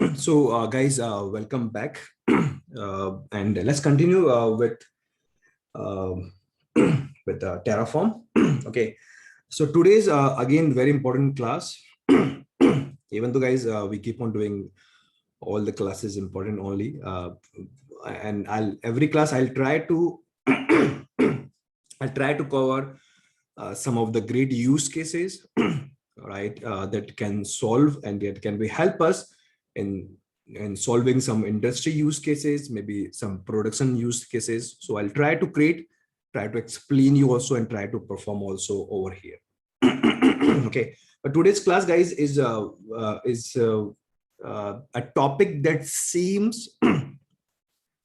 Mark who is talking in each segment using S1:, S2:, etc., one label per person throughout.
S1: So, guys, welcome back, and let's continue um with Terraform. Okay, so today's again very important class. Even though, guys, we keep on doing all the classes important only, and I'll every class I'll try to I'll try to cover some of the great use cases, right, that can solve and that can be help us in solving some industry use cases, maybe some production use cases. So I'll try to try to explain you also and try to perform also over here. Okay, but today's class, guys, is a topic that seems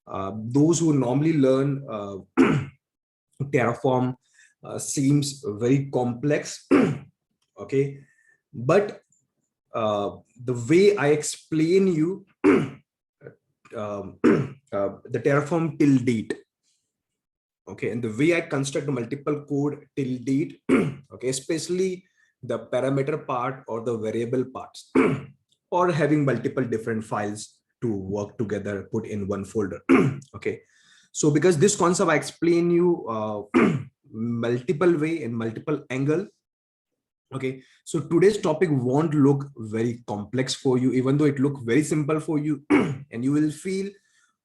S1: those who normally learn Terraform seems very complex. Okay, but the way I explain you the Terraform till date, okay, and the way I construct multiple code till date, okay, especially the parameter part or the variable parts, or having multiple different files to work together, put in one folder. Okay, so because this concept I explain you multiple way in multiple angle. Okay, so today's topic won't look very complex for you, even though it look very simple for you. And you will feel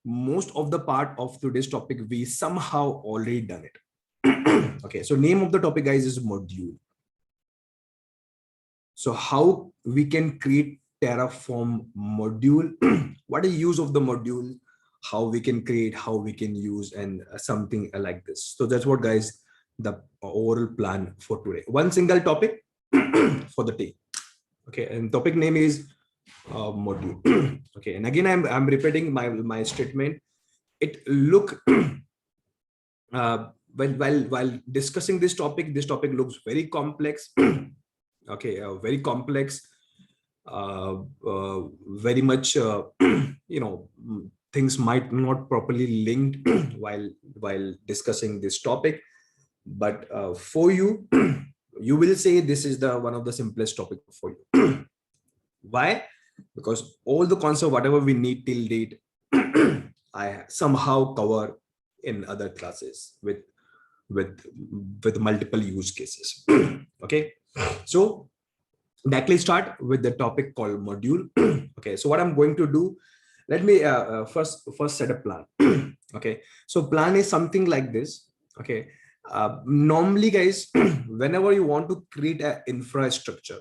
S1: most of the part of today's topic we somehow already done it. Okay, so name of the topic, guys, is module. So how we can create Terraform module, what is use of the module, how we can create, how we can use, and something like this. So that's what, guys, the overall plan for today. One single topic for the day. Okay, and topic name is module. Okay, and again I'm repeating my statement. It look while discussing this topic looks very complex. Okay, very complex, very much things might not properly linked while discussing this topic, but for you, you will say this is the one of the simplest topic for you. Why? Because all the concept whatever we need till date I somehow cover in other classes with multiple use cases. Okay, so directly start with the topic called module. Okay, so what I'm going to do, let me first set a plan. Okay, so plan is something like this. Okay, normally, guys, whenever you want to create an infrastructure,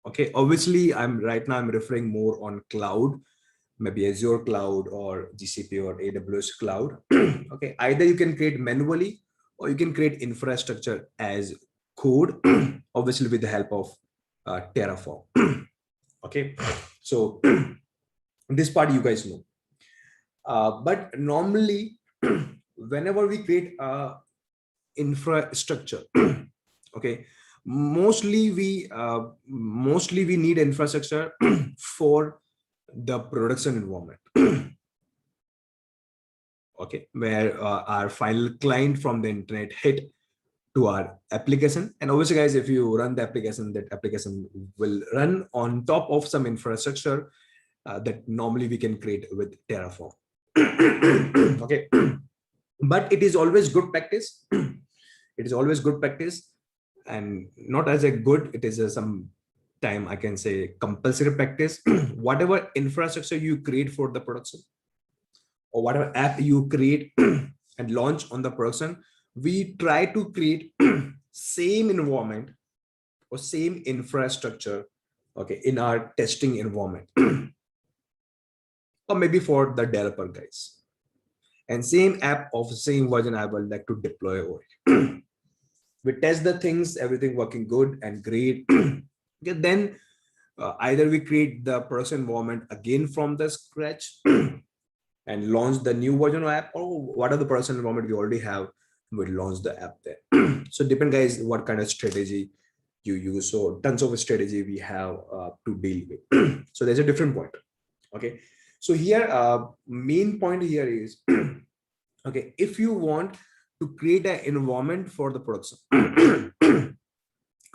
S1: okay, obviously I'm referring more on cloud, maybe Azure cloud or GCP or AWS cloud. Okay, either you can create manually or you can create infrastructure as code, obviously with the help of Terraform. Okay, so this part you guys know, but normally whenever we create a infrastructure, okay, mostly we need infrastructure for the production environment. Okay, where our final client from the internet hit to our application, and obviously, guys, if you run the application, that application will run on top of some infrastructure that normally we can create with Terraform. Okay, but it is always good practice. It is always good practice, and not as a good, it is some time I can say compulsory practice. Whatever infrastructure you create for the production or whatever app you create and launch on the production, we try to create same environment or same infrastructure, okay, in our testing environment. Or maybe for the developer guys, and same app of same version I would like to deploy over here. We test the things, everything working good and great. Okay, then either we create the production environment again from the scratch and launch the new version of app, or what are the production environment we already have, we launch the app there. So depend, guys, what kind of strategy you use. So tons of strategy we have to deal with. So there's a different point. Okay, so here main point here is okay, if you want to create an environment for the production,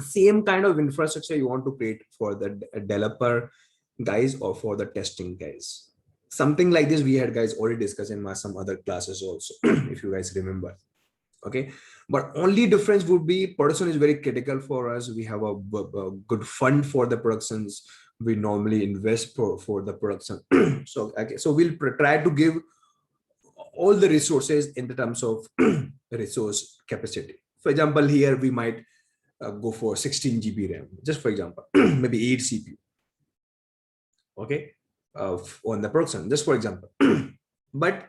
S1: same kind of infrastructure you want to create for the developer guys or for the testing guys. Something like this we had guys already discussed in some other classes also, if you guys remember. Okay, but only difference would be production is very critical for us. We have a good fund for the productions. We normally invest for the production. So okay, so we'll try to give all the resources in the terms of resource capacity. For example, here we might go for 16 GB RAM, just for example, maybe 8 CPU. Okay, on the production, just for example. But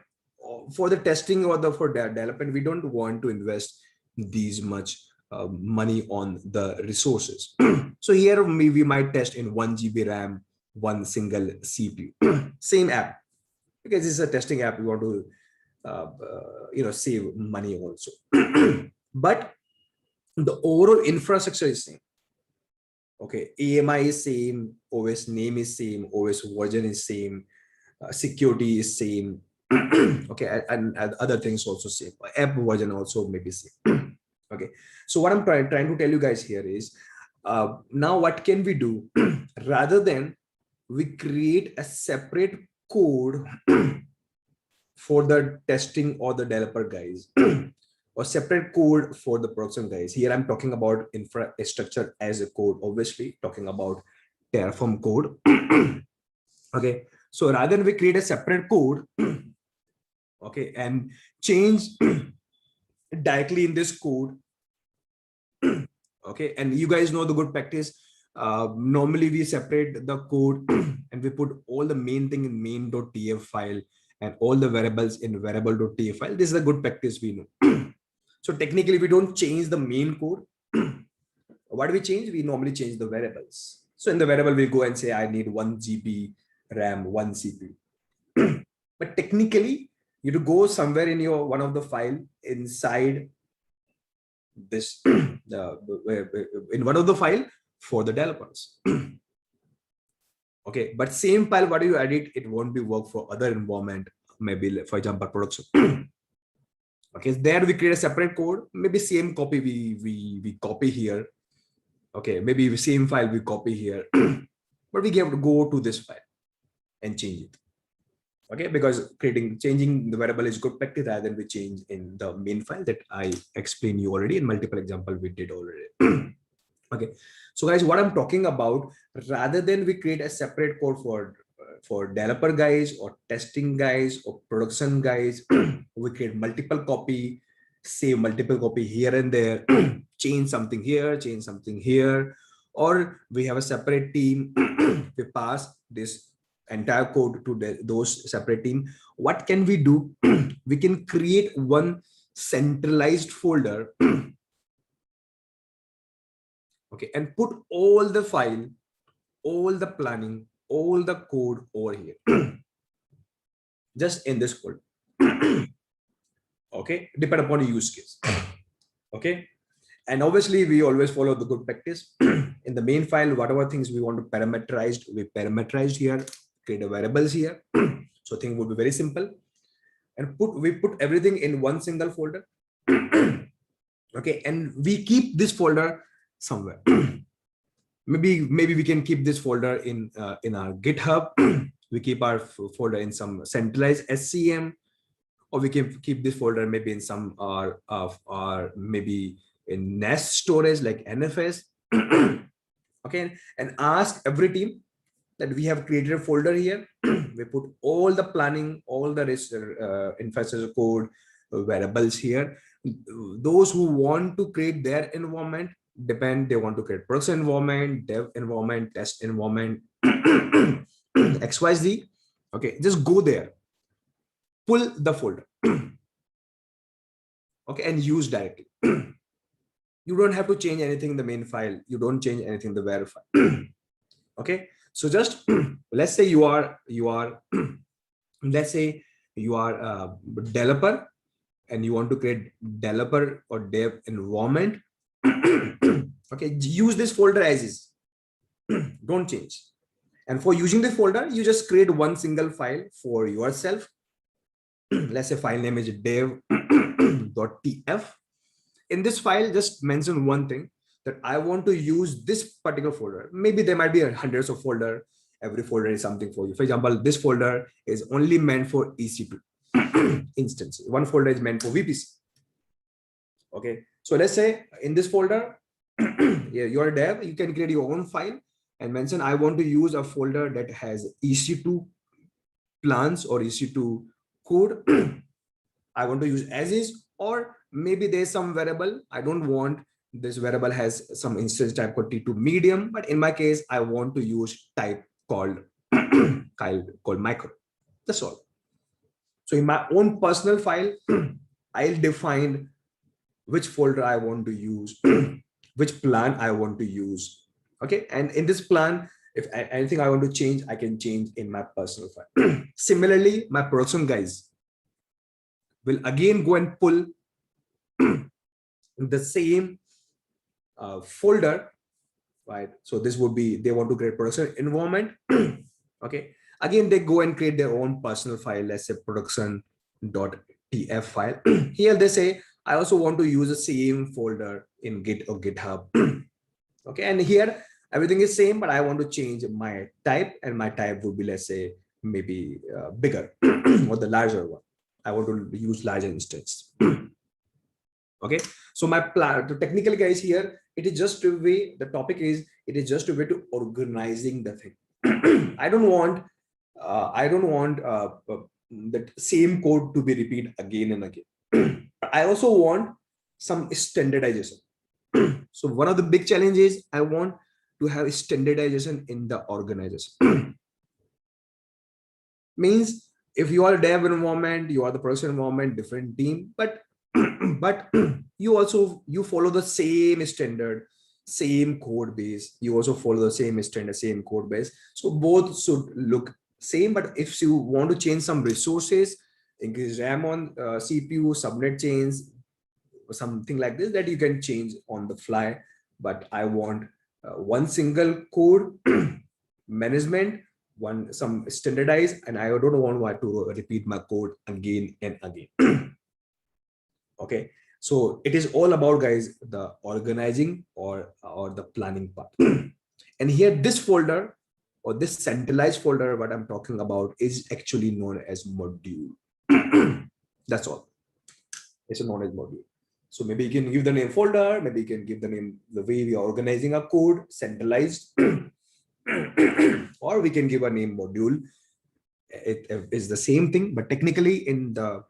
S1: for the testing or the for development, we don't want to invest these much money on the resources. So here we might test in 1 GB RAM, one single CPU, same app, because this is a testing app. We want to save money also. But the overall infrastructure is same. Okay, AMI is same, OS name is same, OS version is same, security is same. Okay, and other things also same. App version also maybe same. Okay, so what I'm trying to tell you guys here is, now what can we do? Rather than we create a separate code for the testing or the developer guys, or separate code for the production guys. Here I'm talking about infrastructure as a code, obviously talking about Terraform code. Okay, so rather than we create a separate code, okay, and change directly in this code. Okay, and you guys know the good practice. Normally we separate the code and we put all the main thing in main.tf file and all the variables in variable.tf file. This is a good practice we know. So technically we don't change the main code. What do we change? We normally change the variables. So in the variable we go and say I need 1 GB RAM, 1 CPU. But technically you to go somewhere in your one of the file inside this in one of the file for the developers. Okay, but same file, what do you edit? It won't be work for other environment, maybe for example production. Okay, there we create a separate code, maybe same copy we copy here. Okay, maybe same file we copy here. But we have to go to this file and change it. Okay, because changing the variable is good practice rather than we change in the main file that I explained you already in multiple example we did already. Okay, so guys, what I'm talking about, rather than we create a separate code for developer guys or testing guys or production guys, we create multiple copy, save multiple copy here and there, change something here, or we have a separate team. We pass this entire code to those separate team. What can we do? We can create one centralized folder. Okay, and put all the file, all the planning, all the code over here. Just in this folder. Okay, depend upon the use case. Okay, and obviously we always follow the good practice. In the main file, whatever things we want to parameterize, we parameterized here, create a variables here. So thing would be very simple, and we put everything in one single folder. Okay, and we keep this folder somewhere. maybe we can keep this folder in our GitHub. We keep our folder in some centralized SCM, or we can keep this folder maybe in some or maybe in Nest storage like NFS. Okay, and ask every team that we have created a folder here. We put all the planning, all the infrastructure code variables here. Those who want to create their environment, they want to create production environment, dev environment, test environment, XYZ. Okay, just go there, pull the folder. Okay, and use directly. You don't have to change anything in the main file. You don't change anything in the var file. Okay, so just let's say you are let's say you are a developer and you want to create developer or dev environment. Okay, use this folder as is. Don't change. And for using this folder, you just create one single file for yourself. Let's say file name is dev.tf. In this file, just mention one thing, that I want to use this particular folder. Maybe there might be hundreds of folder, every folder is something for you. For example, this folder is only meant for EC2 instance. One folder is meant for VPC. Okay, so let's say in this folder, yeah, you're a dev, you can create your own file and mention, I want to use a folder that has EC2 plans or EC2 code. I want to use as is, or maybe there's some variable. I don't want this variable has some instance type called T2 medium, but in my case, I want to use type called called micro. That's all. So in my own personal file, I'll define which folder I want to use, which plan I want to use. Okay, and in this plan, if anything I want to change, I can change in my personal file. Similarly, my production guys will again go and pull the same folder, right? So this would be, they want to create production environment. Okay, again, they go and create their own personal file, let's say production.tf file. Here they say, I also want to use the same folder in Git or GitHub. Okay, and here everything is same, but I want to change my type, and my type would be, let's say, maybe bigger or the larger one. I want to use larger instance. Okay, so my plan to technical guys here, it is just a way, the topic is, it is just a way to organizing the thing. I don't want that same code to be repeated again and again. I also want some standardization. So one of the big challenges, I want to have standardization in the organization. Means if you are a dev environment, you are the production environment, different team, but you follow the same standard, same code base. You also follow the same standard, same code base. So both should look same. But if you want to change some resources, increase RAM on CPU, subnet chains, or something like this, that you can change on the fly. But I want one single code management, some standardized, and I don't want to repeat my code again and again. Okay, so it is all about, guys, the organizing or the planning part. And here this folder or this centralized folder, what I'm talking about, is actually known as module. That's all. It's known as module. So maybe you can give the name folder, maybe you can give the name, the way we are organizing a code, centralized, or we can give a name module. It is the same thing, but technically in the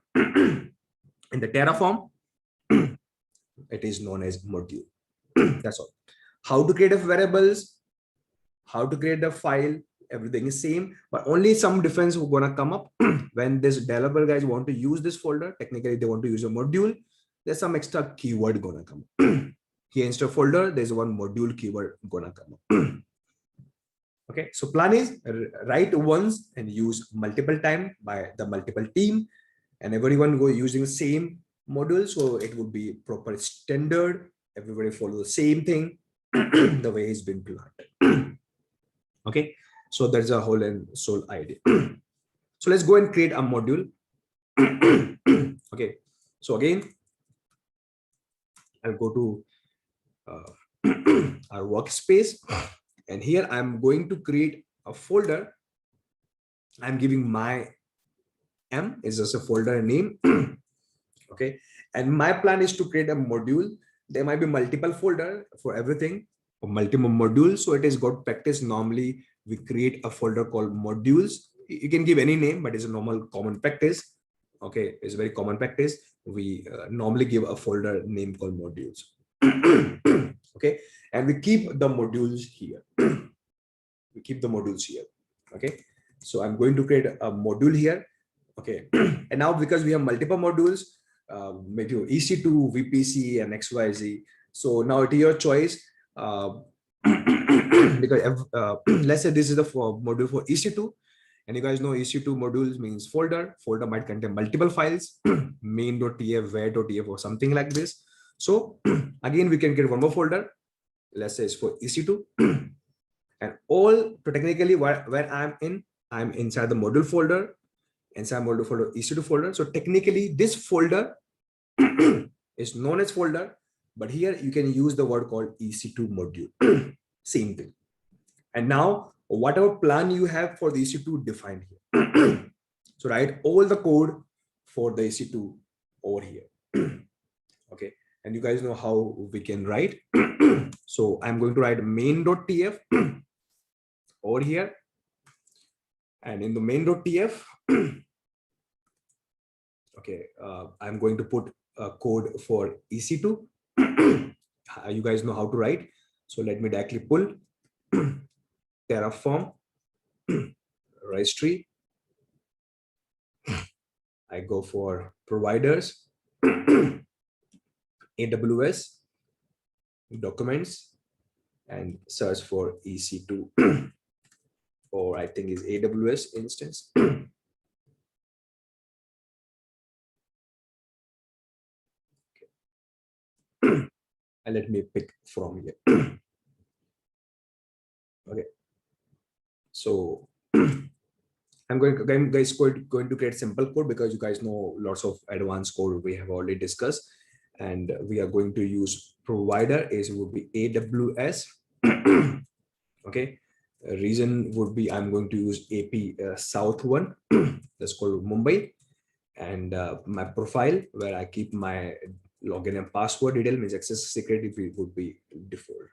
S1: in the Terraform, it is known as module. That's all. How to create a variables, how to create a file, everything is same, but only some difference will gonna come up when this developer guys want to use this folder. Technically, they want to use a module. There's some extra keyword gonna come up. Here instead of folder, there's one module keyword gonna come up. Okay, so plan is write once and use multiple time by the multiple team, and everyone go using the same module, so it would be proper standard. Everybody follow the same thing, the way it's been planned. Okay, so that's a whole and sole idea. So let's go and create a module. Okay, so again, I'll go to our workspace, and here I'm going to create a folder. I'm giving my M is just a folder name. Okay, and my plan is to create a module. There might be multiple folder for everything, or multiple modules. So it is good practice. Normally we create a folder called modules. You can give any name, but it's a normal common practice. Okay, it's very common practice. We normally give a folder name called modules. Okay, and we keep the modules here. We keep the modules here. Okay, so I'm going to create a module here. Okay, and now because we have multiple modules, maybe EC2, VPC, and XYZ. So now it is your choice. Because let's say this is the module for EC2, and you guys know EC2 modules means folder. Folder might contain multiple files, main.tf, where.tf, or something like this. So again, we can create one more folder. Let's say it's for EC2, and all technically where I'm inside the module folder. Inside module folder, EC2 folder. So technically this folder is known as folder, but here you can use the word called EC2 module. Same thing. And now whatever plan you have for the EC2 defined here. So write all the code for the EC2 over here. Okay, and you guys know how we can write. So I'm going to write main.tf over here, and in the main.tf, okay, I'm going to put a code for EC2. You guys know how to write, so let me directly pull Terraform registry. I go for providers, AWS, documents, and search for EC2, or I think is AWS instance. And let me pick from here. Okay, so I'm going to create simple code, because you guys know lots of advanced code we have already discussed, and we are going to use provider is would be AWS. Okay, reason would be I'm going to use AP South one, that's called Mumbai, and my profile where I keep my login and password detail means access security would be default.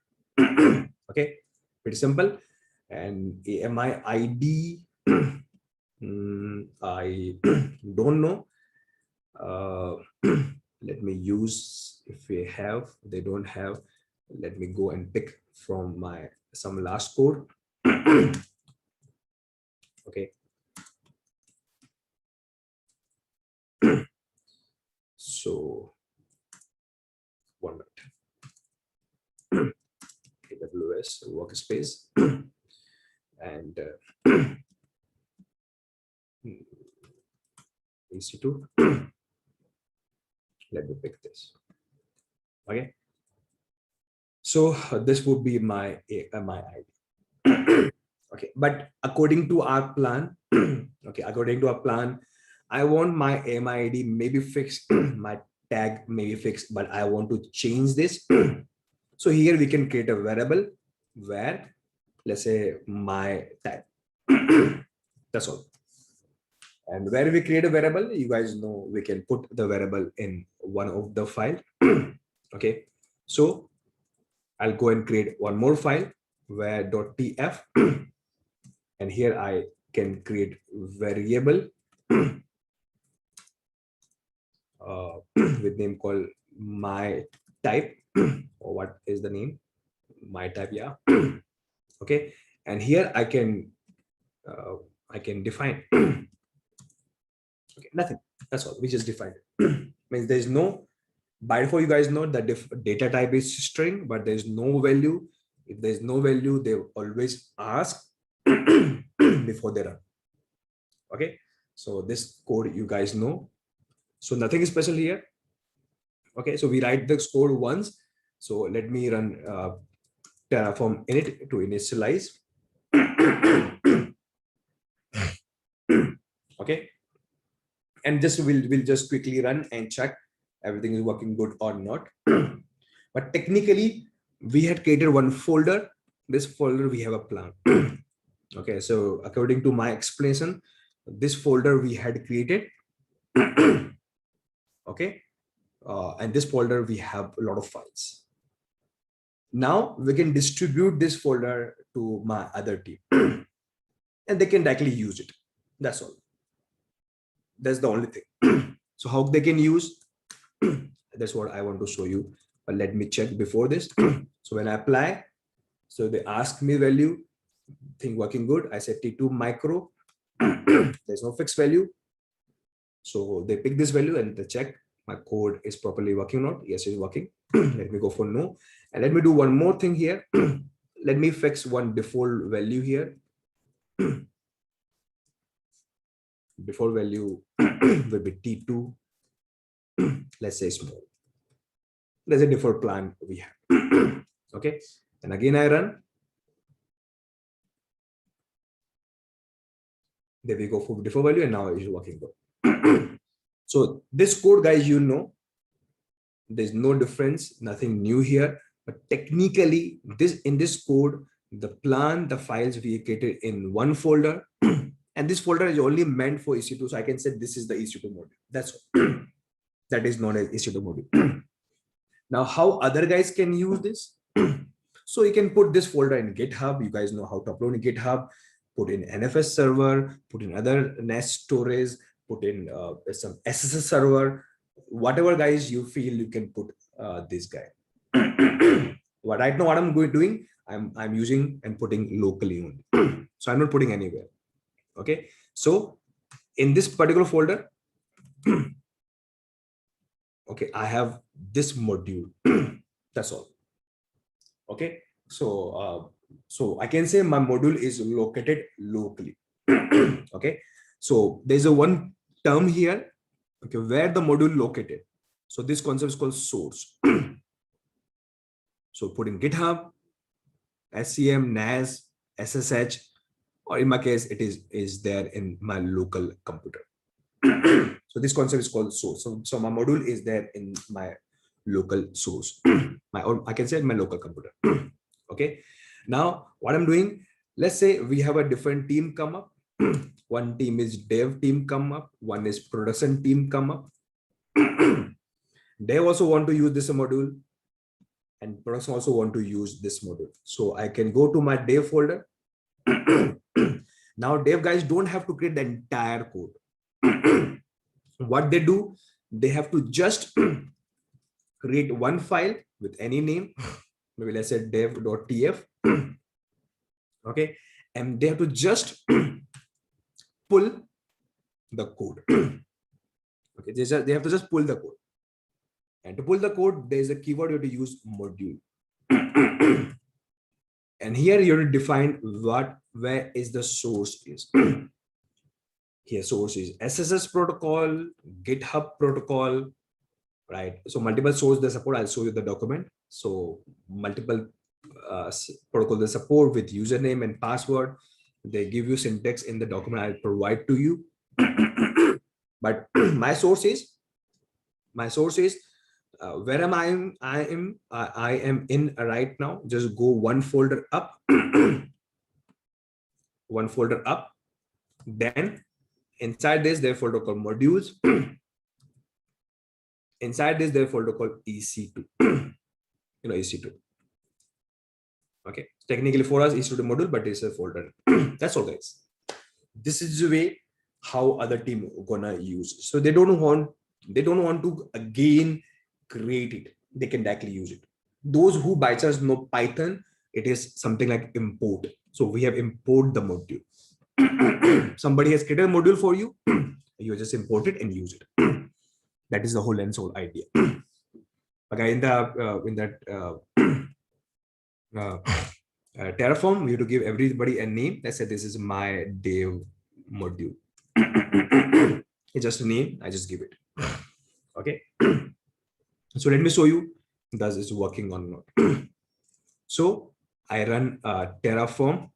S1: Okay, pretty simple. And AMI ID, I don't know. Let me use, if we have, they don't have, let me go and pick from my some last code. Okay, so 1 minute. AWS workspace and EC2. Let me pick this. Okay, so this would be my ID. Okay, but according to our plan, okay, according to our plan, I want my MID maybe fixed, my tag maybe fixed, but I want to change this. So here we can create a variable where, let's say, my tag. That's all. And where we create a variable, you guys know we can put the variable in one of the file. Okay, so I'll go and create one more file where .tf, and here I can create variable with name called my type, or what is the name, my type, yeah. Okay, and here I can define. Okay, nothing, that's all, we just defined it. Means there's no, by default you guys know that data type is string, but there's no value. If there's no value, they always ask before they run. Okay, so this code you guys know, so nothing special here. Okay, so we write this code once. So let me run Terraform init to initialize. Okay, and just we'll just quickly run and check everything is working good or not. But technically we had created one folder. This folder we have a plan. Okay, so according to my explanation, this folder we had created. Okay, and this folder we have a lot of files. Now we can distribute this folder to my other team and they can directly use it. That's all. That's the only thing. So how they can use, that's what I want to show you. But let me check before this. So when I apply, so they ask me value, thing working good. I said T2 micro. There's no fixed value. So they pick this value and they check my code is properly working or not. Yes, it's working. Let me go for no. And let me do one more thing here. Let me fix one default value here. Default value will be T2. Let's say small. There's a default plan we have. Okay, and again I run. There we go for default value, and now it's working good. So this code, guys, you know, there's no difference, nothing new here. But technically, in this code, the files we created in one folder. And this folder is only meant for EC2. So I can say this is the EC2 module. That's all. That is known as EC2 module. Now, how other guys can use this? So you can put this folder in GitHub. You guys know how to upload in GitHub, put in NFS server, put in other Nest storage, put in some SSS server, whatever guys you feel you can put this guy. Well, right now, what I'm doing, I'm using and putting locally only. So I'm not putting anywhere. Okay. So in this particular folder, okay, I have this module. That's all. Okay. So so I can say my module is located locally. Okay. So there's a one term here, okay, where the module located. So this concept is called source. So put in GitHub, SCM, NAS, SSH, or in my case, it is there in my local computer. So this concept is called source. So my module is there in my local source. I can say in my local computer. Okay. Now what I'm doing, let's say we have a different team come up. One team is dev team come up. One is production team come up. Dev also want to use this module, and production also want to use this module. So I can go to my dev folder. Now dev guys don't have to create the entire code. What they do, they have to just create one file with any name. Maybe let's say dev.tf. Okay. And they have to just pull the code. Okay. They have to just pull the code. And to pull the code, there's a keyword you have to use, module. And here you have to define where is the source is. Here source is SSS protocol, GitHub protocol, right? So multiple source they support. I'll show you the document. So multiple protocol they support with username and password. They give you syntax in the document I'll provide to you. But my source is where am I am in right now. Just go one folder up. One folder up. Then inside this, there folder called modules. Inside this, there folder called EC2. EC2. Okay. Technically for us, EC2 module, but it's a folder. That's all, guys. This is the way how other team gonna use. So they don't want to again create it. They can directly use it. Those who by chance know Python, it is something like import. So we have import the module. Somebody has created a module for you. You just import it and use it. That is the whole and soul idea. Okay, in that Terraform, we have to give everybody a name. Let's say this is my dev module. It's just a name. I just give it. Okay. So let me show you does it's working or not. So I run Terraform.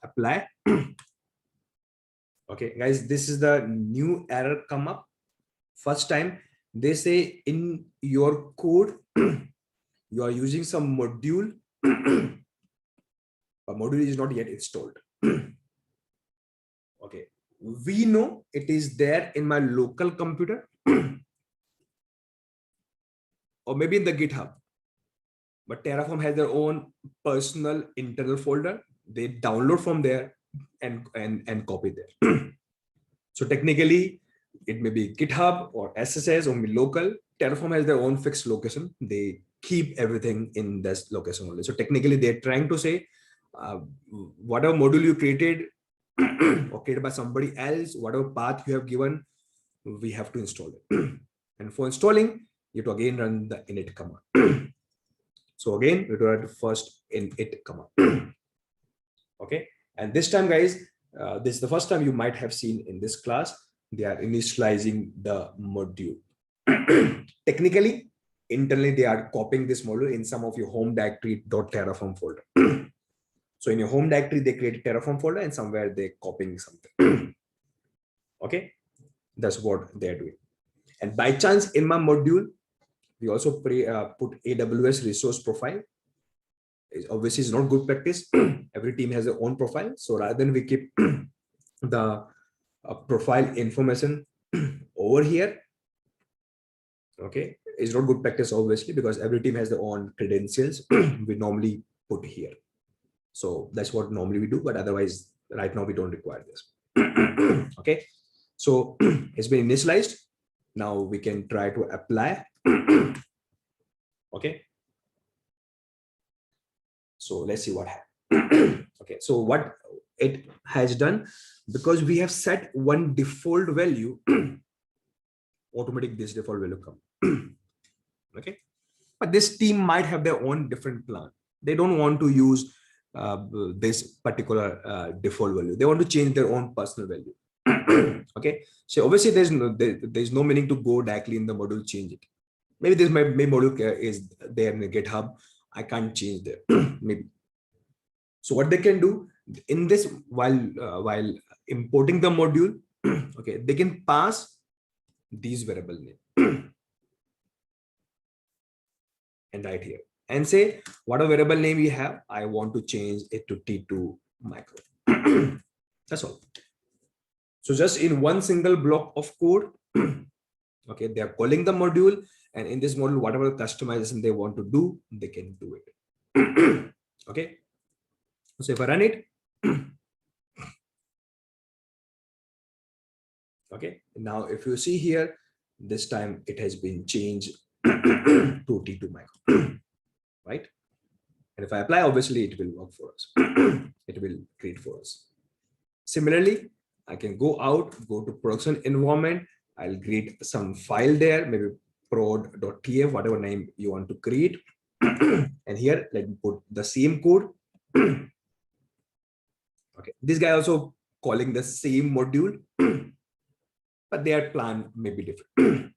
S1: Apply. Okay, guys, this is the new error come up. First time they say in your code you are using some module. A module is not yet installed. Okay, we know it is there in my local computer or maybe in the GitHub, but Terraform has their own personal internal folder. They download from there and copy there. So technically it may be GitHub or SSS or local. Terraform has their own fixed location. They keep everything in this location only. So technically they're trying to say whatever module you created or created by somebody else, whatever path you have given, we have to install it. And for installing, you have to again run the init command. So again, we do run first init command. Okay. And this time, guys, this is the first time you might have seen in this class, they are initializing the module. Technically, internally, they are copying this module in some of your home directory .terraform folder. So in your home directory, they create a Terraform folder and somewhere they're copying something. Okay. That's what they're doing. And by chance in my module, we also put AWS resource profile. obviously it's not good practice. Every team has their own profile. So rather than we keep the profile information over here, okay, it's not good practice obviously, because every team has their own credentials. We normally put here. So that's what normally we do, but otherwise right now we don't require this. Okay, so it's been initialized. Now we can try to apply. Okay, so let's see what happens. Okay, so what it has done, because we have set one default value, automatic this default value come. Okay, but this team might have their own different plan. They don't want to use this particular default value. They want to change their own personal value. Okay, so obviously there's no meaning to go directly in the module, change it. Maybe this my module is there in the GitHub. I can't change there. Maybe. So what they can do in this, while importing the module, okay, they can pass these variable name and write here and say whatever variable name we have, I want to change it to T2 micro. That's all. So just in one single block of code, okay, they are calling the module, and in this module, whatever customization they want to do, they can do it. Okay. So if I run it, okay, now if you see here, this time it has been changed to T2 micro, right? And if I apply, obviously it will work for us. It will create for us. Similarly, I can go out, go to production environment. I'll create some file there, maybe prod.tf, whatever name you want to create. And here, let me put the same code. Okay, this guy also calling the same module, but their plan may be different.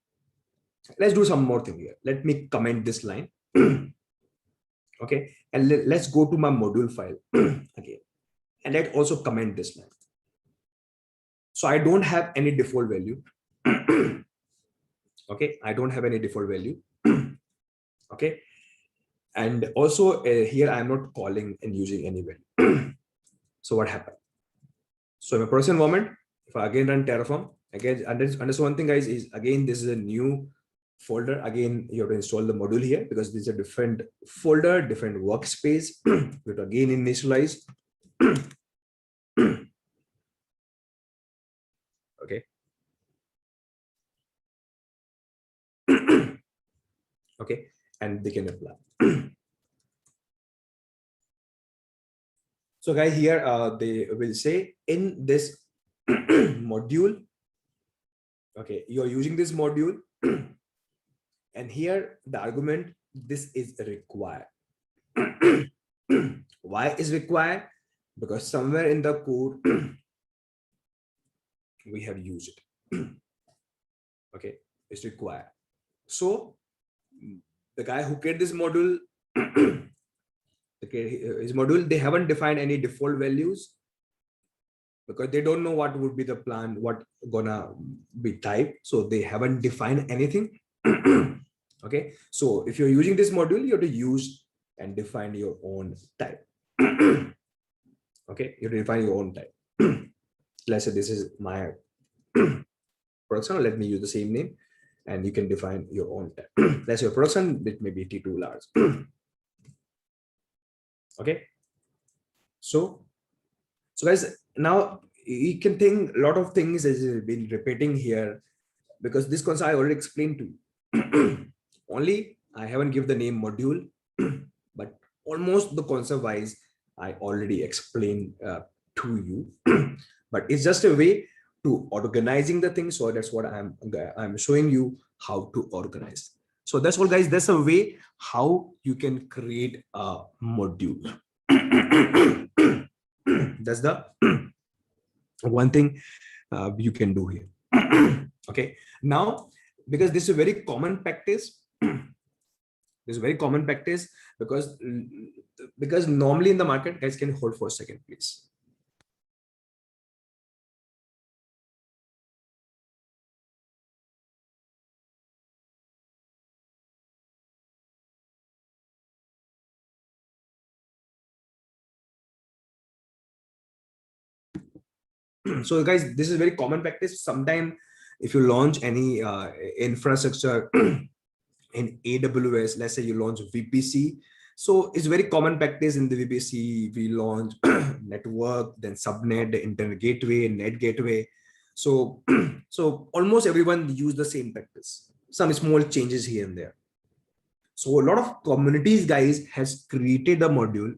S1: Let's do some more thing here. Let me comment this line. Okay, and let's go to my module file again, and let's also comment this line. So I don't have any default value. Okay, I don't have any default value. Okay, and also here I'm not calling and using any value. So what happened? So in a production environment, if I again run Terraform, again, understand one thing, guys, is again this is a new folder. Again, you have to install the module here because this is a different folder, different workspace. You have to again initialize. Okay. Okay, and they can apply. So guys, here they will say in this module, okay, you're using this module, and here the argument, this is required. Why is required? Because somewhere in the code we have used it. Okay, it's required. So the guy who created this module, his module, they haven't defined any default values because they don't know what would be the plan, what gonna be typed. So they haven't defined anything. Okay, so if you're using this module, you have to use and define your own type. Okay, you have to define your own type. Let's say this is my production. Let me use the same name, and you can define your own type. Let's say your production, it may be T2 large. Okay, so guys, now you can think a lot of things has been repeating here because this concept I already explained to you. Only I haven't given the name module, but almost the concept wise I already explained to you. But it's just a way to organizing the things. So that's what I'm showing you how to organize. So that's all, guys. That's a way how you can create a module. That's the one thing you can do here. Okay, now because this is a very common practice. This is very common practice because normally in the market, guys, can hold for a second, please. So guys, this is very common practice. Sometimes if you launch any infrastructure in AWS, let's say you launch VPC. So it's very common practice in the VPC. We launch network, then subnet, the internet gateway, net gateway. So, so almost everyone use the same practice. Some small changes here and there. So a lot of communities, guys, has created a module,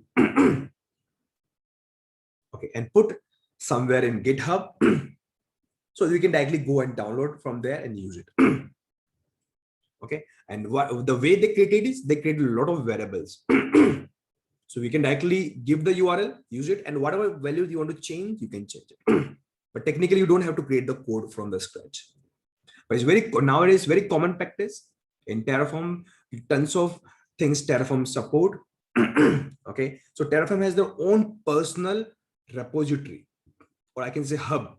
S1: okay, and put somewhere in GitHub, so you can directly go and download from there and use it. Okay, and what the way they created is they created a lot of variables. So we can directly give the URL, use it, and whatever values you want to change, you can change it. But technically, you don't have to create the code from the scratch. But it's very nowadays very common practice in Terraform. Tons of things Terraform support. Okay, so Terraform has their own personal repository, or I can say hub,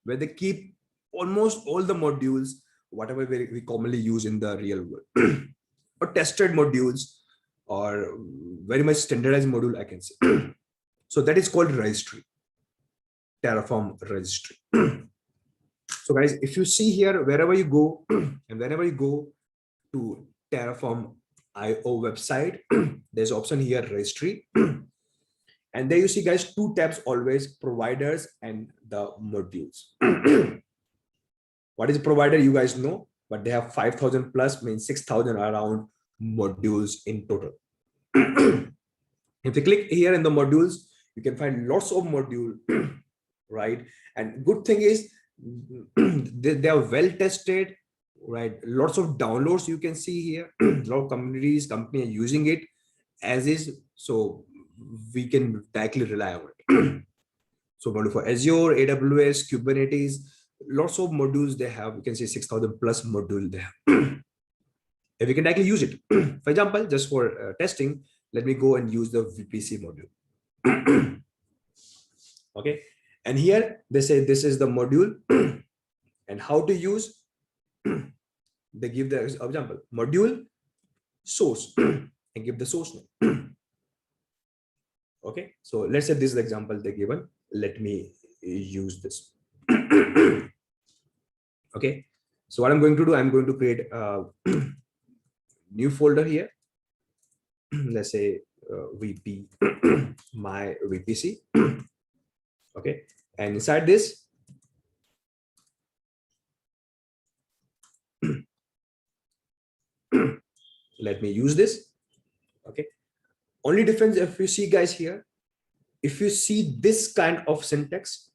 S1: where they keep almost all the modules, whatever we commonly use in the real world, or tested modules, or very much standardized module, I can say. So that is called registry, Terraform registry. So guys, if you see here, wherever you go and whenever you go to Terraform IO website, there's option here, registry. And there you see, guys, two tabs always, providers and the modules. What is provider, you guys know, but they have 5,000 plus, means 6,000 around modules in total. If you click here in the modules, you can find lots of module, right? And good thing is they are well tested, right? Lots of downloads you can see here. A lot of communities, company are using it as is, so we can directly rely on it. So module for Azure, AWS, Kubernetes, lots of modules they have. You can say 6,000 plus module they have. If you can directly use it. For example, just for testing, let me go and use the VPC module. Okay, and here they say this is the module and how to use. They give the example, module source, and give the source name. Okay, so let's say this is the example they given. Let me use this. Okay, so what I'm going to do, I'm going to create a new folder here. Let's say VP, my VPC. Okay, and inside this, let me use this. Okay, only difference, if you see, guys, here, if you see this kind of syntax,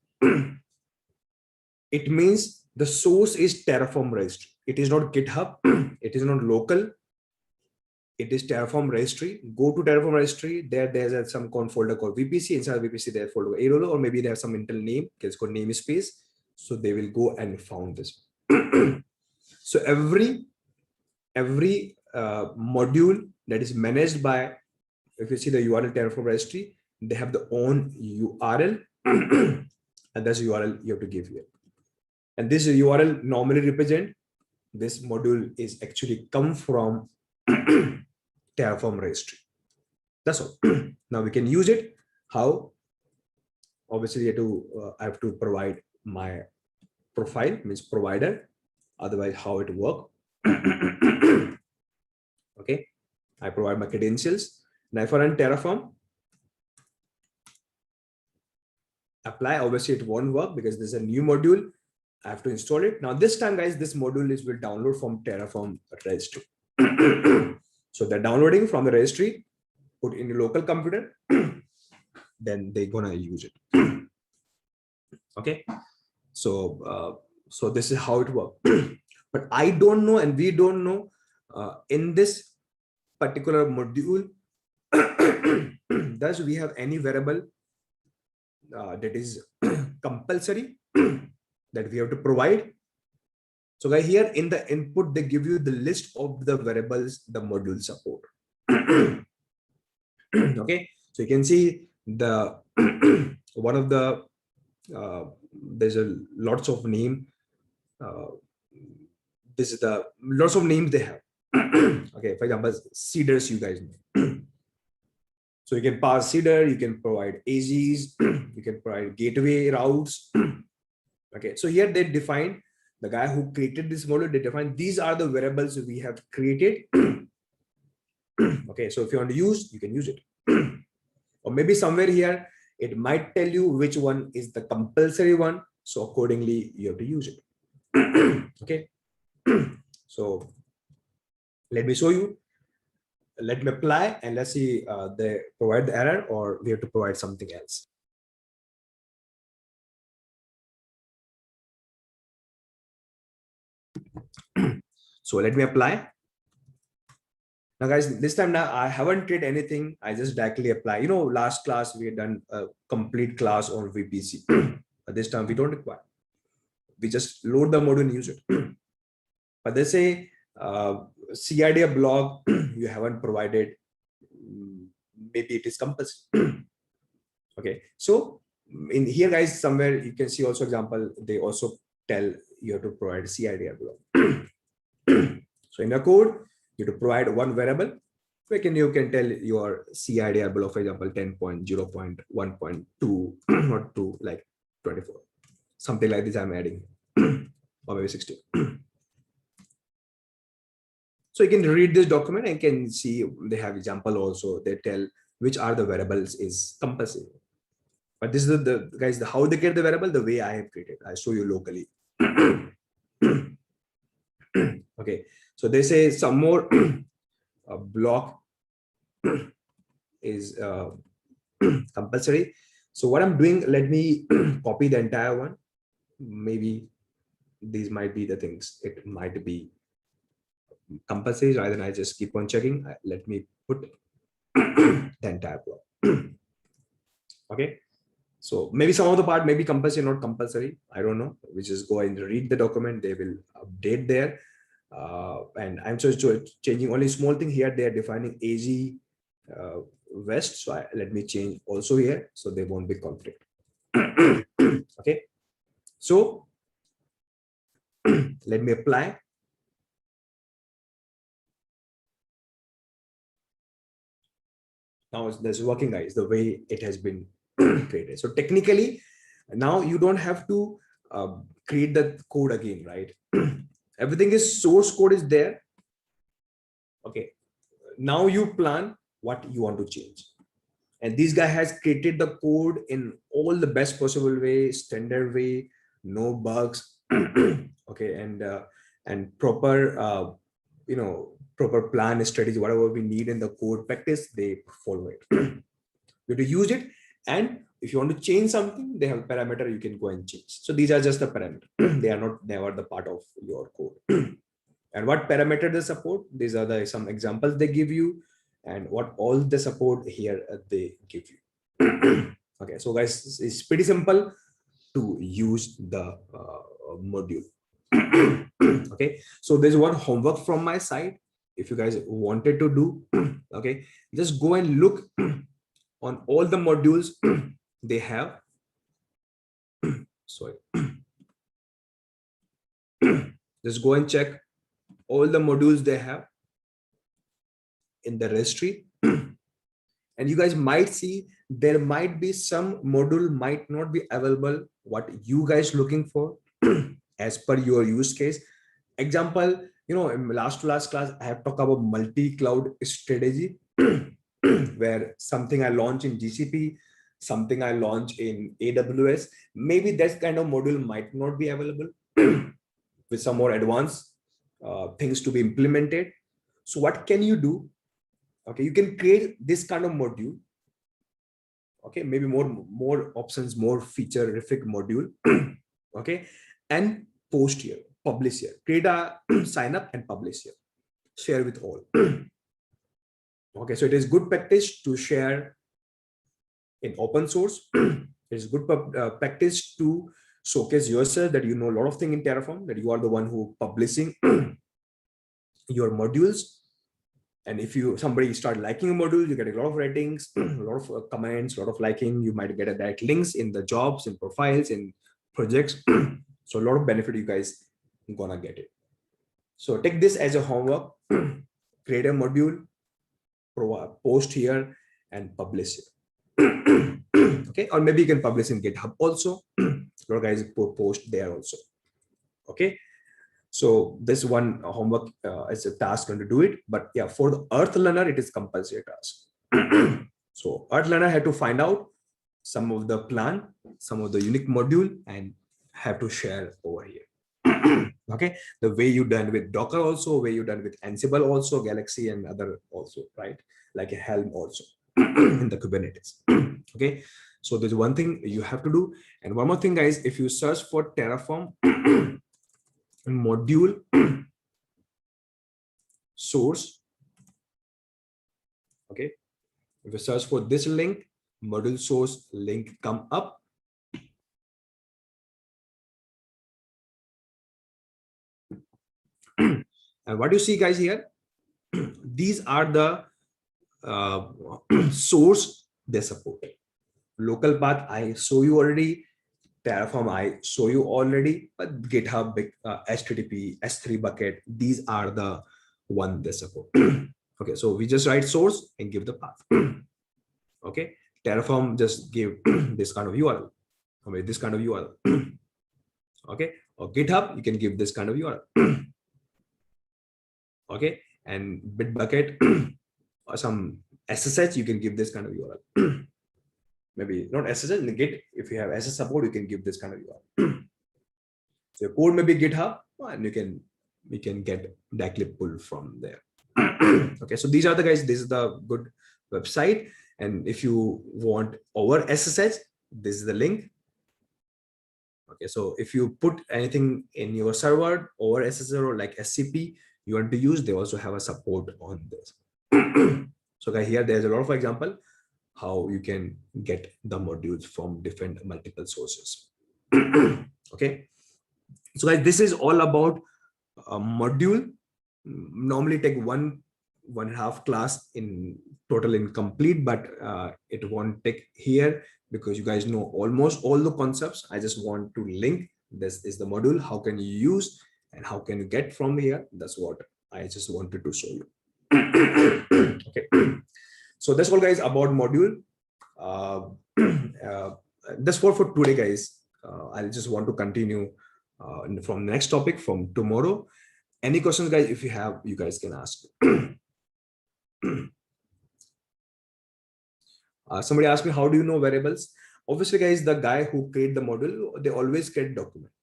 S1: it means the source is Terraform registry. It is not GitHub. It is not local. It is Terraform registry. Go to Terraform registry. There's some folder called VPC. Inside VPC, there's folder AROLO, or maybe they have some internal name. It's called namespace. So they will go and found this. So every module that is managed by, if you see the URL Terraform registry, they have their own URL, and that's the URL you have to give here. And this URL normally represent this module is actually come from Terraform registry. That's all. Now we can use it. How? Obviously, I have to provide my profile, means provider. Otherwise, how it work? Okay, I provide my credentials. Now, if I run Terraform, apply. Obviously, it won't work because there's a new module. I have to install it. Now, this time, guys, this module will download from Terraform registry. So they're downloading from the registry, put in your local computer, then they're gonna use it. Okay, so so this is how it works. But I don't know, and we don't know in this particular module, does we have any variable that is compulsory that we have to provide. So guys, here in the input, they give you the list of the variables the module support. Okay, so you can see the one of the there's a lots of name. This is the lots of names they have. Okay, for example, seeders, you guys know. So you can pass seeder, you can provide AGs, you can provide gateway routes, Okay, so here they define, the guy who created this module, they define these are the variables we have created. Okay, so if you want to use, you can use it. Or maybe somewhere here, it might tell you which one is the compulsory one. So accordingly, you have to use it. Okay, so let me show you. Let me apply and let's see they provide the error or we have to provide something else. So let me apply. Now guys, this time now I haven't created anything. I just directly apply. You know, last class we had done a complete class on VPC. But this time we don't require. We just load the module and use it. But they say CID blog you haven't provided. Maybe it is compulsory. Okay, so in here guys, somewhere you can see also example, they also tell you have to provide CID blog. So in the code, you have to provide one variable. You can tell your CID of, for example, 10.0.1.2 or 2 like 24. Something like this I'm adding. Or maybe 60. So you can read this document and can see they have example also. They tell which are the variables is compulsory. But this is the guys, how they get the variable, the way I have created. I show you locally. Okay, so they say some more block is compulsory. So what I'm doing, let me copy the entire one. Maybe these might be the things. It might be compulsory rather than I just keep on checking. Let me put the entire block. Okay. So maybe some of the part may be compulsory, not compulsory. I don't know. We just go and read the document. They will update there. And I'm just changing only small thing here. They are defining AG West. So let me change also here. So there won't be conflict. Okay. So let me apply. Now this working guys, the way it has been created. So technically, now you don't have to create the code again, right? Everything is source code is there. Okay. Now you plan what you want to change. And this guy has created the code in all the best possible way, standard way, no bugs. Okay. And proper, proper plan strategy, whatever we need in the code practice, they follow it. You have to use it. And if you want to change something, they have a parameter you can go and change. So these are just the parameter. They are not never the part of your code. And what parameter they support, these are some examples they give you, and what all the support here they give you. Okay, so guys, it's pretty simple to use the module. Okay, so there's one homework from my side. If you guys wanted to do, okay, just go and look on all the modules they have. Sorry. Just go and check all the modules they have in the registry. And you guys might see there might be some module might not be available what you guys looking for as per your use case. Example, in last class I have talked about multi-cloud strategy where something I launch in GCP, something I launch in AWS. Maybe that kind of module might not be available with some more advanced things to be implemented. So what can you do? Okay, you can create this kind of module. Okay, maybe more options, more feature-rific module. Okay, and post here, publish here, create a sign up and publish here, share with all. Okay, so it is good practice to share in open source. It's good practice to showcase yourself that you know a lot of things in Terraform, that you are the one who publishing your modules. And if somebody start liking a module, you get a lot of ratings, a lot of comments, a lot of liking. You might get a direct links in the jobs, in profiles, in projects. So a lot of benefit you guys gonna get it. So take this as a homework. Create a module, post here, and publish it. Okay, or maybe you can publish in GitHub also. A lot of guys post there also. Okay. So this one homework is a task going to do it. But yeah, for the Earth learner, it is compulsory task. So Earth learner had to find out some of the plan, some of the unique module, and have to share over here. Okay, the way you done with Docker also, way you done with Ansible also, Galaxy and other also, right? Like a Helm also in the Kubernetes. Okay, so there's one thing you have to do, and one more thing, guys. If you search for Terraform module source, okay, if you search for this link, module source link come up. And what you see, guys, here, these are the source they support. Local path I show you already, Terraform I show you already, but GitHub, HTTP, S3 bucket, these are the one they support. Okay, so we just write source and give the path. Okay, Terraform just give this kind of URL, I mean, this kind of URL. Okay, or GitHub, you can give this kind of URL. Okay, and Bitbucket or some SSH, you can give this kind of URL. Maybe not SSH, in Git, if you have SS support, you can give this kind of URL. So your code may be GitHub, and you can get directly pulled from there. Okay, so these are the guys, this is the good website. And if you want over SSH, this is the link. Okay, so if you put anything in your server over SSH or like SCP you want to use, they also have a support on this. So guys, here there's a lot of example how you can get the modules from different multiple sources. Okay, so guys, this is all about a module. Normally take one and a half class in total in complete, but it won't take here because you guys know almost all the concepts. I just want to link this is the module, how can you use and how can you get from here. That's what I just wanted to show you. Okay, so that's all, guys, about module. That's all for today, guys. I just want to continue from the next topic from tomorrow. Any questions, guys? If you have, you guys can ask. Somebody asked me, how do you know variables? Obviously, guys, the guy who create the model, they always create document.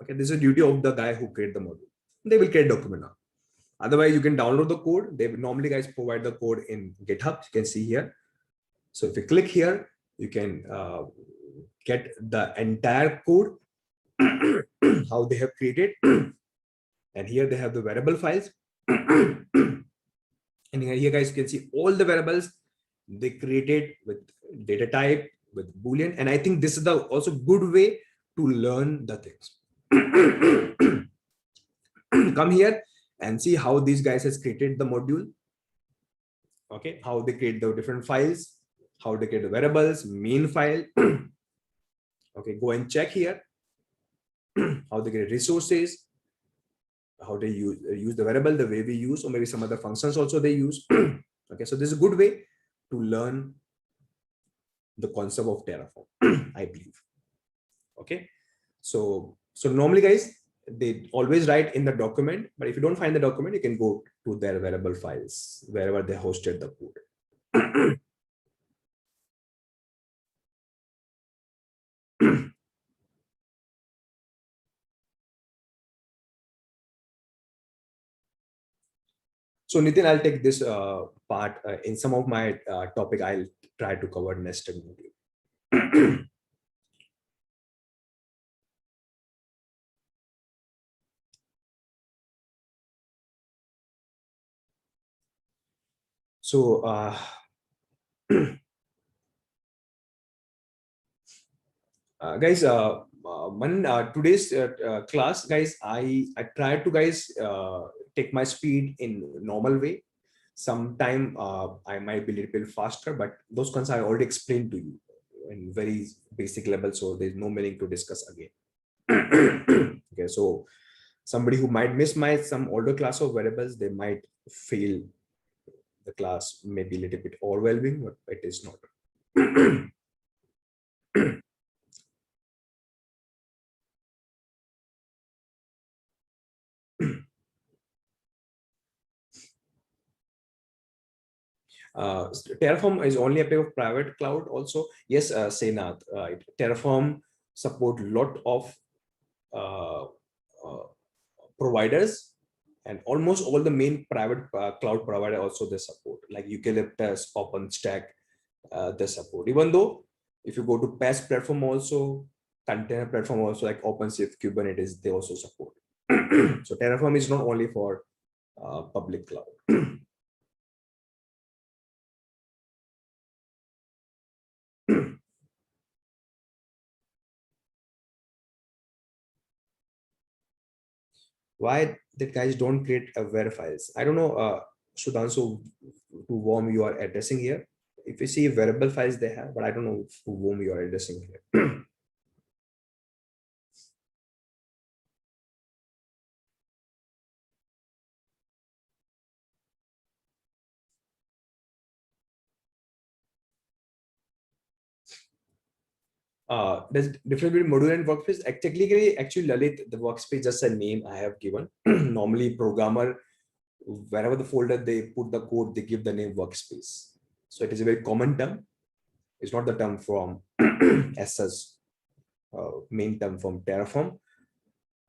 S1: Okay, this is a duty of the guy who create the model. They will create document now. Otherwise, you can download the code. They normally, guys, provide the code in GitHub. You can see here. So if you click here, you can get the entire code, how they have created. And here they have the variable files. And here, guys, you can see all the variables they created with data type, with Boolean. And I think this is the also good way to learn the things. Come here and see how these guys has created the module. Okay, how they create the different files, how they create the variables, main file. Okay, go and check here how they create resources, how they use the variable the way we use, or maybe some other functions also they use. Okay, so this is a good way to learn the concept of Terraform, I believe. Okay, so normally, guys, they always write in the document, but if you don't find the document, you can go to their variable files wherever they hosted the code. So Nitin, I'll take this part in some of my topic. I'll try to cover nested module. So guys, today's class, guys, I tried to, guys, take my speed in normal way. Sometime I might be a little bit faster, but those concepts I already explained to you in very basic level, so there's no meaning to discuss again. Okay, so somebody who might miss my some older class of variables, they might feel the class may be a little bit overwhelming, but it is not. Terraform is only applicable of private cloud also. Yes, Senath, Terraform support lot of uh, uh, providers, and almost all the main private cloud provider also they support, like Eucalyptus, OpenStack, they support. Even though if you go to PaaS platform also, container platform also, like OpenShift, Kubernetes, they also support. So Terraform is not only for public cloud. Why the guys don't create a WAR files? I don't know, Sudhanshu, to whom you are addressing here. If you see variable files they have, but I don't know to whom you are addressing here. There's difference between module and workspace. Technically, actually, Lalit, the workspace just a name I have given. Normally, programmer, wherever the folder they put the code, they give the name workspace. So it is a very common term. It's not the term from SS, main term from Terraform.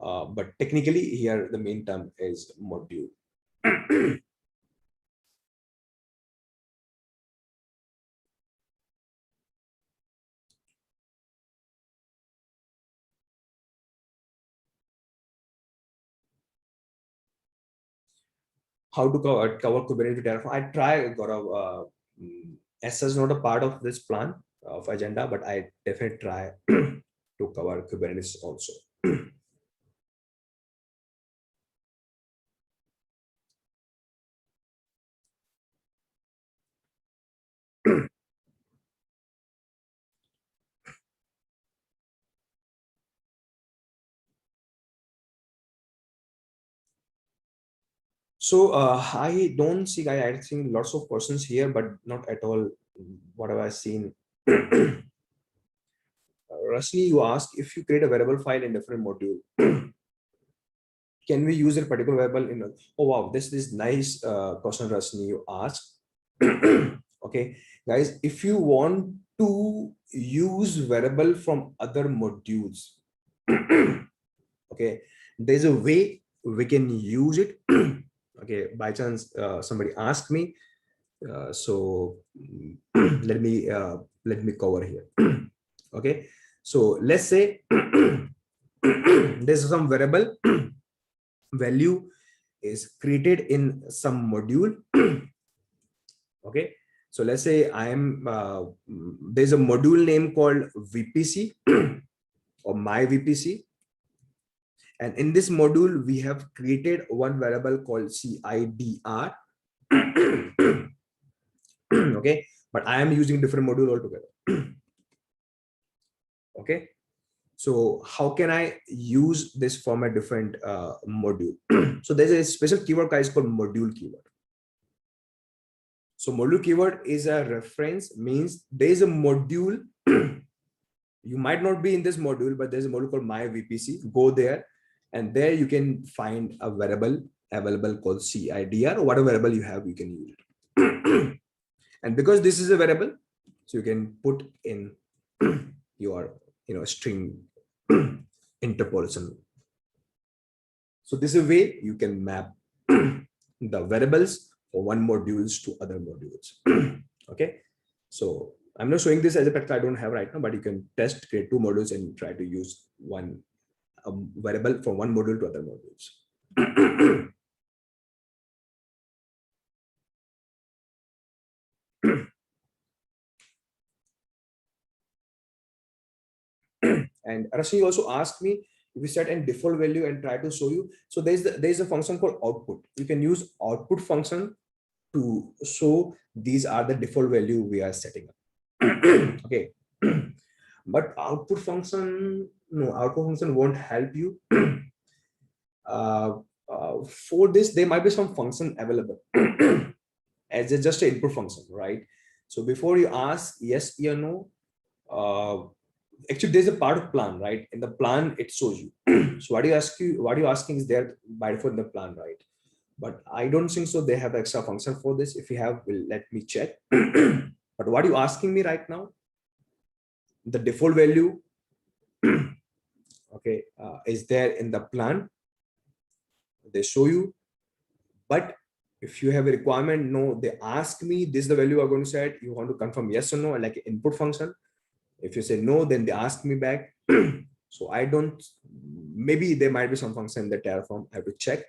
S1: But technically, here the main term is module. How to cover Kubernetes Terraform? I try, Gaurav. SS is not a part of this plan of agenda, but I definitely try to cover Kubernetes also. So I don't see, I think lots of questions here, but not at all what have I seen. Rashni, you ask if you create a variable file in different module, can we use a particular variable in a, oh wow, this is nice question, Rashni, you ask. Okay, guys, if you want to use variable from other modules, okay, there's a way we can use it. Okay, by chance somebody asked me, so let me cover here. Okay, so let's say there's some variable value is created in some module. Okay, so let's say I am there's a module name called VPC or my VPC, and in this module we have created one variable called CIDR. Okay, but I am using different module altogether. Okay, so how can I use this from a different module? So there's a special keyword guys called module keyword. So module keyword is a reference, means there's a module. You might not be in this module, but there's a module called my VPC. Go there, and there you can find a variable available called CIDR, or whatever variable you have, you can use it. And because this is a variable, so you can put in your string interpolation. So this is a way you can map the variables for one modules to other modules. Okay, so I'm not showing this as a practice, I don't have right now, but you can test, create two modules and try to use one variable from one module to other modules. And Rashmi also asked me if we set a default value and try to show you. So there's a function called output. You can use output function to show these are the default value we are setting up. Okay, but output function, no, output function won't help you. For this, there might be some function available as just an input function, right? So before you ask yes or no, actually there's a part of plan, right? In the plan it shows you. So what you asking is there by default in the plan, right? but I don't think so they have extra function for this. If you have, let me check. But what you asking me right now, the default value, okay, is there in the plan. They show you, but if you have a requirement, no, they ask me this is the value I'm going to set. You want to confirm yes or no, like input function. If you say no, then they ask me back. So I don't, maybe there might be some function in the Terraform. I have to check.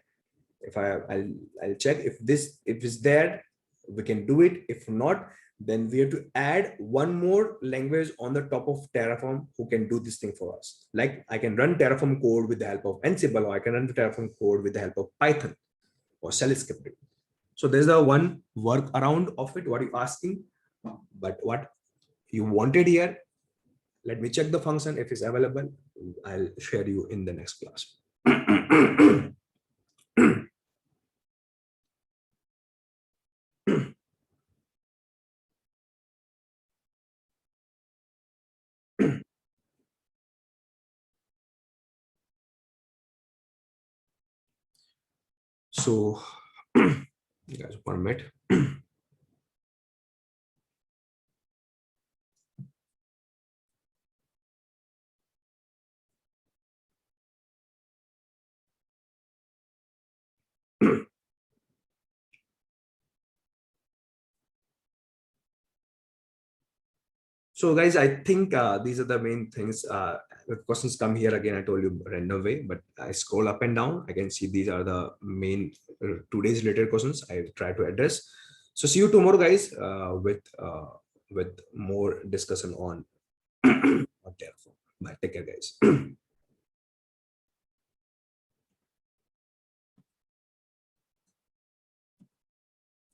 S1: If I'll check if it's there, we can do it. If not, then we have to add one more language on the top of Terraform who can do this thing for us. Like I can run Terraform code with the help of Ansible, or I can run the Terraform code with the help of Python or shell scripting. So there's the one workaround of it, what you're asking. But what you wanted here, let me check the function. If it's available, I'll share you in the next class. So, you guys, 1 minute. So guys, I think these are the main things. If questions come here again, I told you random way, but I scroll up and down. I can see these are the main today's related questions I try to address. So see you tomorrow, guys, with more discussion on Terraform. Bye. Take care, guys.